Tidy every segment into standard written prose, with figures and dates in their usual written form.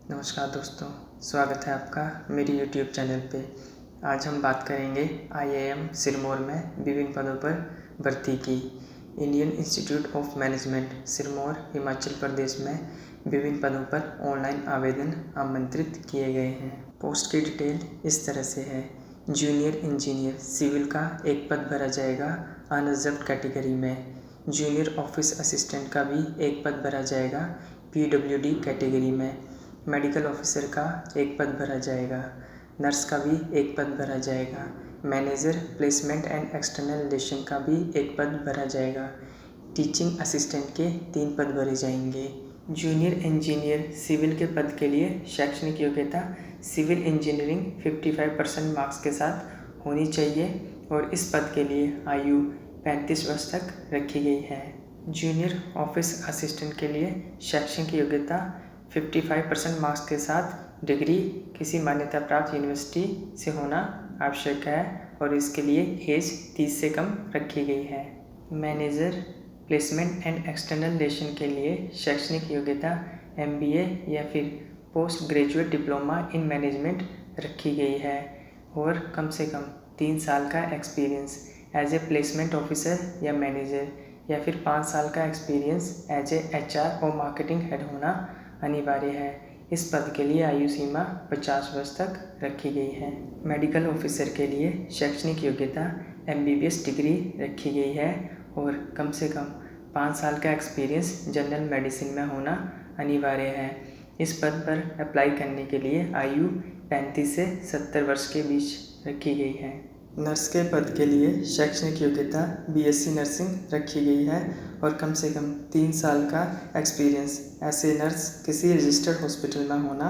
नमस्कार दोस्तों, स्वागत है आपका मेरी YouTube चैनल पे। आज हम बात करेंगे IIM सिरमौर में विभिन्न पदों पर भर्ती की। Indian institute of management Sirmaur Himachal Pradesh में विभिन्न पदों पर ऑनलाइन आवेदन आमंत्रित किए गए हैं। पोस्ट की डिटेल इस तरह से है। जूनियर इंजीनियर सिविल का एक पद भरा जाएगा अनरिजर्व्ड कैटेगरी में। जूनियर ऑफिस असिस्टेंट का भी एक पद भरा जाएगा PWD कैटेगरी में। मेडिकल ऑफिसर का एक पद भरा जाएगा। नर्स का भी एक पद भरा जाएगा। Manager placement and external relation का भी एक पद भरा जाएगा। टीचिंग असिस्टेंट के 3 पद भरे जाएंगे। जूनियर इंजीनियर सिविल के पद के लिए शैक्षणिक योग्यता सिविल इंजीनियरिंग 55% मार्क्स के साथ होनी चाहिए और इस पद के लिए आयु 35 वर्ष तक रखी गई है। जूनियर ऑफिस असिस्टेंट के लिए शैक्षणिक योग्यता 55% मार्क्स के साथ डिग्री किसी मान्यता प्राप्त यूनिवर्सिटी से होना आवश्यक है और इसके लिए एज 30 से कम रखी गई है। Manager placement and external relation के लिए शैक्षणिक योग्यता MBA या फिर post graduate diploma in management रखी गई है और कम से कम 3 साल का experience as a placement officer या मैनेजर या फिर 5 साल का एक्सपीरियंस एज ए HR और मार्केटिंग हेड होना अनिवार्य है। इस पद के लिए आयु सीमा 50 वर्ष तक रखी गई है। मेडिकल ऑफिसर के लिए शैक्षणिक योग्यता MBBS डिग्री रखी गई है और कम से कम 5 साल का एक्सपीरियंस जनरल मेडिसिन में होना अनिवार्य है। इस पद पर अप्लाई करने के लिए आयु 35 से 70 वर्ष के बीच रखी गई है। नर्स के पद के लिए शैक्षणिक योग्यता BSc नर्सिंग रखी गई है और कम से कम 3 साल का एक्सपीरियंस ऐसे नर्स किसी रजिस्टर्ड हॉस्पिटल में होना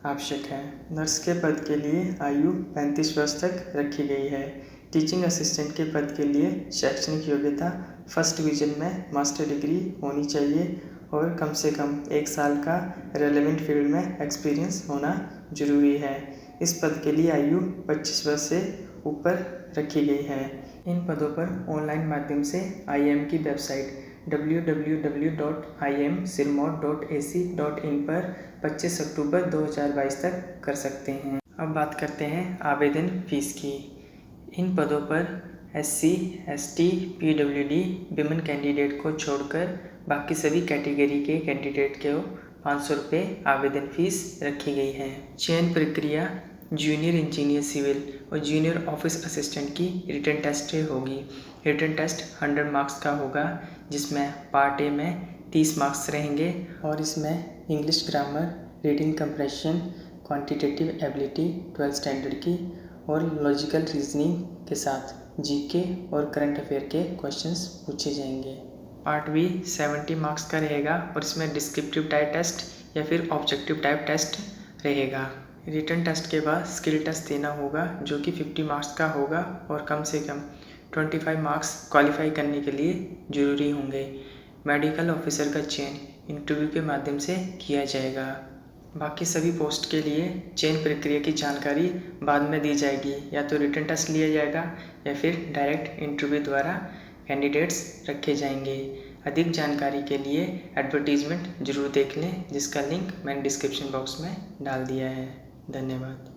आवश्यक है। नर्स के पद के लिए आयु 35 वर्ष तक रखी गई है। टीचिंग असिस्टेंट के पद के लिए शैक्षणिक योग्यता फर्स्ट डिवीजन में मास्टर डिग्री होनी चाहिए और कम से कम 1 साल का रेलेवेंट फील्ड में एक्सपीरियंस होना जरूरी है। इस पद के लिए आयु 25 वर्ष से ऊपर रखी गई है। इन पदों पर ऑनलाइन माध्यम से IIM की वेबसाइट www.imsirmaur.ac.in पर 25 अक्टूबर 2022 तक कर सकते हैं। अब बात करते हैं आवेदन फीस की। इन पदों पर SC, ST, PWD women candidate को छोड़कर बाकी सभी कैटेगरी के कैंडिडेट को 500 रुपये आवेदन फीस रखी गई है। चयन प्रक्रिया जूनियर इंजीनियर सिविल और जूनियर ऑफिस असिस्टेंट की रिटन टेस्ट से होगी। रिटन टेस्ट 100 मार्क्स का होगा जिसमें पार्ट ए में 30 मार्क्स रहेंगे और इसमें English grammar, reading compression, quantitative ability 12th standard की और लॉजिकल रीजनिंग के साथ GK और करंट अफेयर के क्वेश्चंस पूछे जाएंगे। पार्ट बी 70 मार्क्स का रहेगा और इसमें डिस्क्रिप्टिव टाइप टेस्ट या फिर ऑब्जेक्टिव टाइप टेस्ट रहेगा। रिटन टेस्ट के बाद स्किल टेस्ट देना होगा जो कि 50 मार्क्स का होगा और कम से कम 25 मार्क्स क्वालिफाई करने के लिए ज़रूरी होंगे। मेडिकल ऑफिसर का चयन इंटरव्यू के माध्यम से किया जाएगा। बाकी सभी पोस्ट के लिए चयन प्रक्रिया की जानकारी बाद में दी जाएगी, या तो रिटन टेस्ट लिया जाएगा या फिर डायरेक्ट इंटरव्यू द्वारा कैंडिडेट्स रखे जाएंगे। अधिक जानकारी के लिए एडवर्टीजमेंट जरूर देख लें जिसका लिंक मैंने डिस्क्रिप्शन बॉक्स में डाल दिया है। धन्यवाद।